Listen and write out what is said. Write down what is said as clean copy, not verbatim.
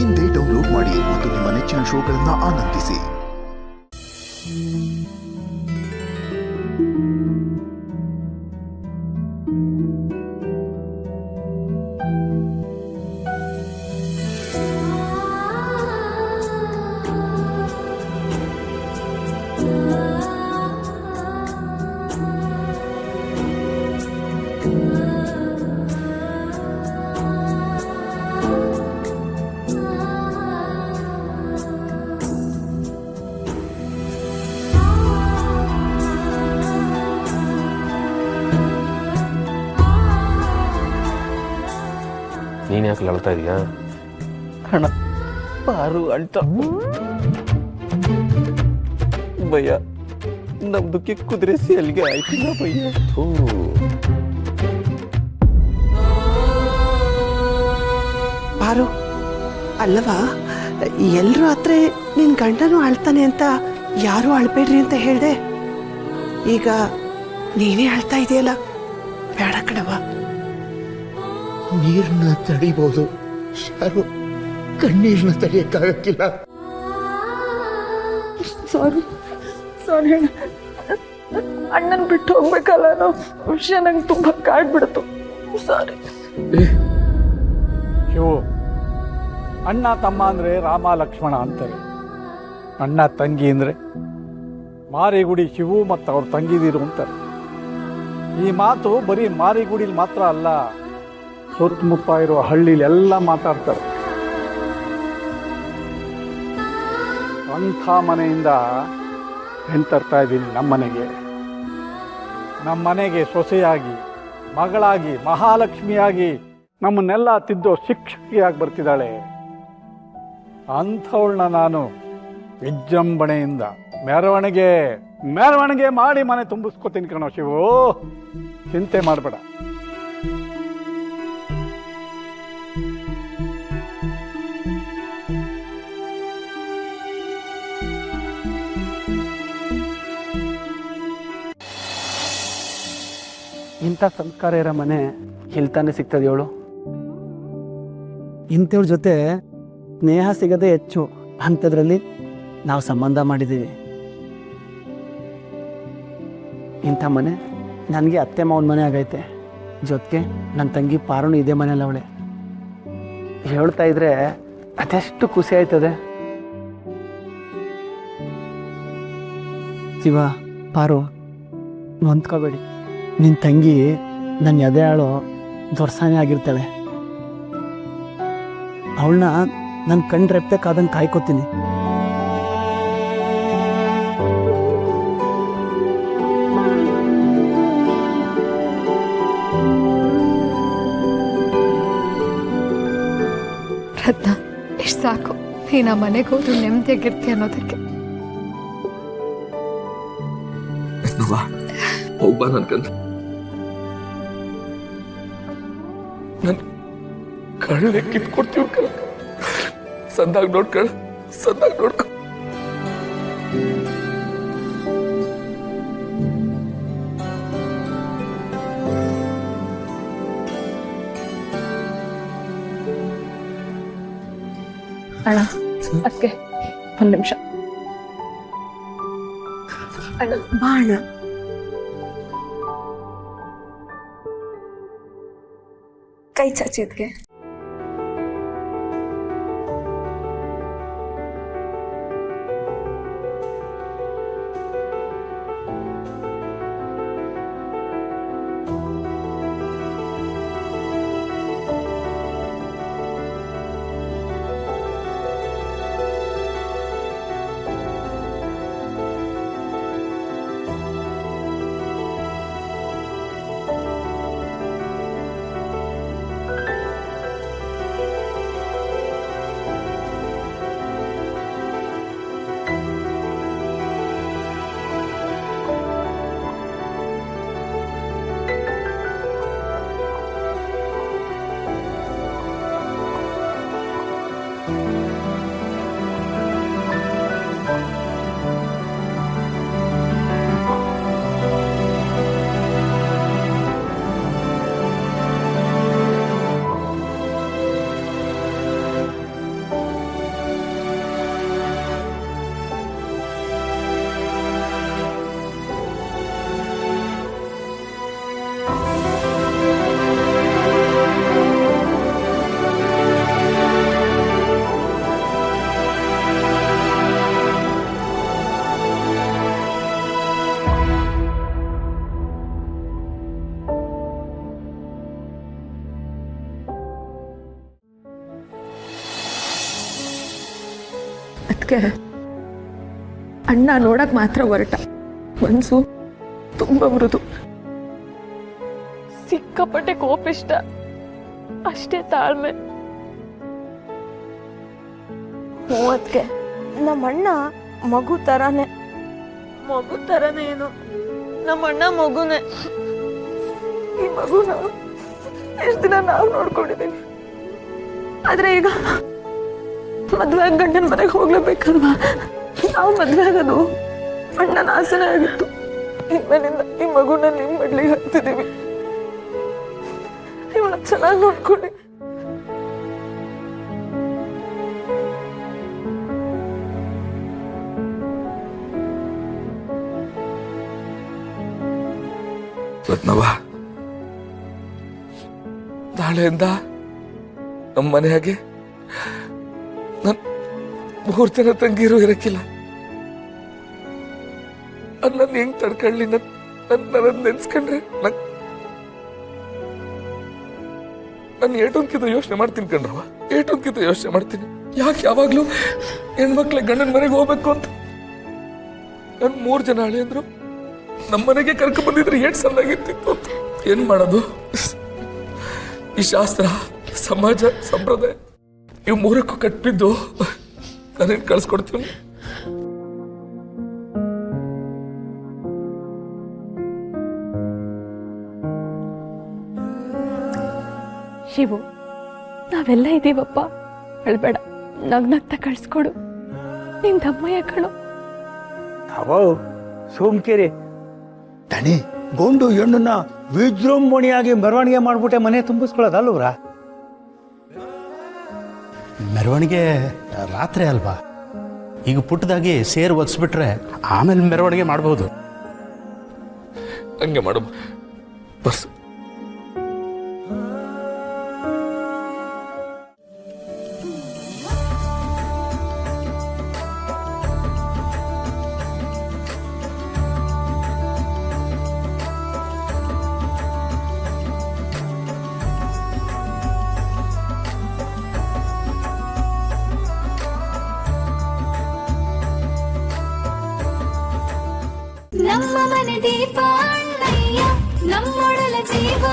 ಇಂದೇ ಡೌನ್ಲೋಡ್ ಮಾಡಿ ಮತ್ತು ನಿಮ್ಮ ನೆಚ್ಚಿನ ಶೋಗಳನ್ನು ಆನಂದಿಸಿ. ನೀನು ಯಾಕೆ ಅಳ್ತಾ ಇದೀಯಾ? ಅಣ್ಣ ಪಾರು ಅಳ್ತ ಭಯ್ಯ, ನಮ್ದಕ್ಕೆ ಕುದುರೆ ಸೇಲ್ಗೆ ಆಯ್ತಿಲ್ಲ ಭಯ್ಯ. ಪಾರು ಅಲ್ಲವಾ, ಎಲ್ರೂ ಹತ್ರ ನಿನ್ ಗಂಡನು ಅಳ್ತಾನೆ ಅಂತ ಯಾರು ಅಳ್ಬೇಡ್ರಿ ಅಂತ ಹೇಳ್ದೆ. ಈಗ ನೀನೇ ಅಳ್ತಾ ಇದೆಯಲ್ಲ, ಬೇಡ ಕಣವ. ನೀರನ್ನ ತಡಿಬಹುದು, ಯಾರು ಕಣ್ಣೀರನ್ನ ತಡೆಯಕ್ಕಾಗಕ್ಕಿಲ್ಲ. ಸಾರಿ ಸಾರಿ ಅಣ್ಣನ್ ಬಿಟ್ಟು ಹೋಗ್ಬೇಕಲ್ಲ ಅನ್ನೋ ವಿಷಯ ನಂಗೆ ತುಂಬಾ ಕಾಡ್ಬಿಡ್ತು. ಸಾರಿ. ಶಿವು, ಅಣ್ಣ ತಮ್ಮ ಅಂದರೆ ರಾಮ ಲಕ್ಷ್ಮಣ ಅಂತಾರೆ. ಅಣ್ಣ ತಂಗಿ ಅಂದರೆ ಮಾರಿಗುಡಿ ಶಿವು ಮತ್ತು ಅವ್ರ ತಂಗಿದಿರು ಅಂತಾರೆ. ಈ ಮಾತು ಬರೀ ಮಾರಿಗುಡಿಲಿ ಮಾತ್ರ ಅಲ್ಲ, ಸುತ್ತಮುತ್ತ ಇರುವ ಹಳ್ಳಿಲಿ ಎಲ್ಲ ಮಾತಾಡ್ತಾರೆ. ಅಂಥ ಮನೆಯಿಂದ ಹೆಣ್ತರ್ತಾ ಇದ್ದೀನಿ ನಮ್ಮನೆಗೆ ಸೊಸೆಯಾಗಿ, ಮಗಳಾಗಿ, ಮಹಾಲಕ್ಷ್ಮಿಯಾಗಿ ನಮ್ಮನ್ನೆಲ್ಲ ತಿದ್ದೋ ಶಿಕ್ಷಕಿಯಾಗಿ ಬರ್ತಿದ್ದಾಳೆ. ಅಂಥವಳನ್ನ ನಾನು ವಿಜೃಂಭಣೆಯಿಂದ ಮೆರವಣಿಗೆ ಮಾಡಿ ಮನೆ ತುಂಬಿಸ್ಕೊತೀನಿ ಕಣೋ ಶಿವು, ಚಿಂತೆ ಮಾಡಬೇಡ. ಇಂಥ ಸಂಸ್ಕಾರ ಇರೋ ಮನೆ ಎಲ್ತಾನೆ ಸಿಗ್ತದೆ ಹೇಳು? ಇಂಥವ್ರ ಜೊತೆ ಸ್ನೇಹ ಸಿಗದೆ ಹೆಚ್ಚು ಅಂಥದ್ರಲ್ಲಿ ನಾವು ಸಂಬಂಧ ಮಾಡಿದ್ದೀವಿ. ಇಂಥ ಮನೆ ನನಗೆ ಅತ್ತೆ ಮಾವನ ಮನೆ ಆಗೈತೆ. ಜೊತೆಗೆ ನನ್ನ ತಂಗಿ ಪಾರುಣು ಇದೇ ಮನೇಲಿ ಅವಳೆ. ಹೇಳ್ತಾ ಇದ್ರೆ ಅದೆಷ್ಟು ಖುಷಿ ಆಯ್ತದೆ. ಶಿವ, ಪಾರು, ಹೊಂದ್ಕೋಬೇಡಿ. ನಿನ್ನ ತಂಗಿ ನನ್ನ ಎದೆ ಆಳೋ ದೊರ್ಸಾನೆ ಆಗಿರ್ತಾಳೆ. ಅವಳನ್ನ ನನ್ನ ಕಣ್ರೆಪ್ಪಕ್ಕಾದಂಗೆ ಕಾಯ್ಕೋತೀನಿ. ರತ್ನ, ಇಷ್ಟು ಸಾಕು. ನೀನು ಆ ಮನೆಗೆ ಹೋದ್ರು ನೆಮ್ಮದಿಯಾಗಿರ್ತೀಯ ಅನ್ನೋದಕ್ಕೆ. ಹೋಗ್ಬಾ ನನ್ಕಂತ. ನನ್ ಕಳ್ಳೆ ಕಿತ್ಕೊಡ್ತೀವಿ ಕಣ. ಸಂದಾಗ ನೋಡ್ಕಳ, ಸಂದಾಗ ನೋಡ್ಕೊ. ಅಣ್ಣ, ಅದಕ್ಕೆ ಒಂದು ನಿಮಿಷ. ಅಣ್ಣ ಬಾ ಅಣ್ಣ. ಕೈ ಚಾಚಿದ್ಗೆ ಅದಕ್ಕೆ ಅಣ್ಣ ನೋಡಕ್ ಮಾತ್ರ ಹೊರಟ, ಮನ್ಸು ತುಂಬ ಮೃದು, ಸಿಕ್ಕಾಪಟ್ಟೆ ಕೋಪಿಷ್ಟ, ಅಷ್ಟೇ ತಾಳ್ಮೆ. ಅದಕ್ಕೆ ನಮ್ಮಣ್ಣ ಮಗು ಥರನೇ ಏನು, ನಮ್ಮಣ್ಣ ಮಗುನೇ. ಈ ಮಗುನ ಎಷ್ಟು ದಿನ ನಾವು ನೋಡ್ಕೊಂಡಿದ್ದೀವಿ, ಆದ್ರೆ ಈಗ ಮದ್ವೆ ಗಂಡನ ಮನೆಗೆ ಹೋಗ್ಲೇಬೇಕಲ್ವಾ? ನಾವು ಮದ್ವೆ ಆಗೋದು ಅಣ್ಣನ ಆಸೆನೇ ಆಗಿತ್ತು. ಇನ್ಮೇಲಿಂದ ಈ ಮಗುನ ನಿಮ್ಮ ಮಡ್ಲಿಗೆ ಹಾಕ್ತಿದ್ದೀವಿ. ಇವಳ ಚೆನ್ನಾಗಿ ನೋಡ್ಕೊಳ್ಳಿ. ರತ್ನವ್ವ, ನಾಳೆಯಿಂದ ನಮ್ಮ ಮನೆಯಾಗೆ ನನ್ 3 ಜನ ತಂಗಿರು ಇರಕ್ಕಿಲ್ಲ. ಅದ್ ನನ್ನ ಹೆಂಗ್ ತಡ್ಕೊಳ್ಳಿ? ನನ್ನ ನೆನ್ಸ್ಕೊಂಡ್ರೆ ನಾನು ಏಟೊಂದ್ಕಿಂತ ಯೋಚನೆ ಮಾಡ್ತೀನಿ ಕಣ್ರವ, ಏಟೊಂದ್ಕಿಂತ ಯೋಚನೆ ಮಾಡ್ತೀನಿ. ಯಾಕೆ ಯಾವಾಗ್ಲೂ ಹೆಣ್ಮಕ್ಳಿಗೆ ಗಂಡನ ಮನೆಗೆ ಹೋಗ್ಬೇಕು ಅಂತ. ನನ್ 3 ಜನ ಹಳೆ ಅಂದ್ರು ನಮ್ಮ ಮನೆಗೆ ಕರ್ಕೊಂಡು ಬಂದಿದ್ರೆ ಏಟ್ ಚೆನ್ನಾಗಿರ್ತಿತ್ತು ಅಂತ. ಏನ್ ಮಾಡೋದು? ಈ ಶಾಸ್ತ್ರ, ಸಮಾಜ, ಸಂಪ್ರದಾಯ ಇವು 3ಕ್ಕೂ ಕಟ್ಬಿದ್ದು ನಾನೇನ್ ಕಳ್ಸ್ಕೊಡ್ತೀನಿ. ಶಿವು, ನಾವೆಲ್ಲ ಇದ್ದೀವಪ್ಪ, ಅಳ್ಬೇಡ, ನಗ್ನಗ್ತಾ ಕಳ್ಸ್ಕೊಡು. ನಿನ್ ತಮ್ಮಯ್ಯ ಕಣು. ಅವೋ ಸೋಮಕೆರೆ ದಣಿ ಗೊಂಡು ಹೆಣ್ಣನ್ನ ವಿಜೃಂಭಣೆಯಾಗಿ ಮೆರವಣಿಗೆ ಮಾಡ್ಬಿಟ್ಟೆ ಮನೆ ತುಂಬಿಸ್ಕೊಳ್ಳೋದಲ್ವ್ರ? ಮೆರವಣಿಗೆ ರಾತ್ರಿ ಅಲ್ವಾ? ಈಗ ಪುಟ್ಟದಾಗಿ ಸೇರು ಒದಿಸ್ಬಿಟ್ರೆ ಆಮೇಲೆ ಮೆರವಣಿಗೆ ಮಾಡ್ಬೋದು. ಹಂಗೆ ಮಾಡು ಬಸ್. ನಮ್ಮ ಮನೆ ದೀಪ ಅಣ್ಣಯ್ಯ, ನಮ್ಮೊಡಲ ಜೀವ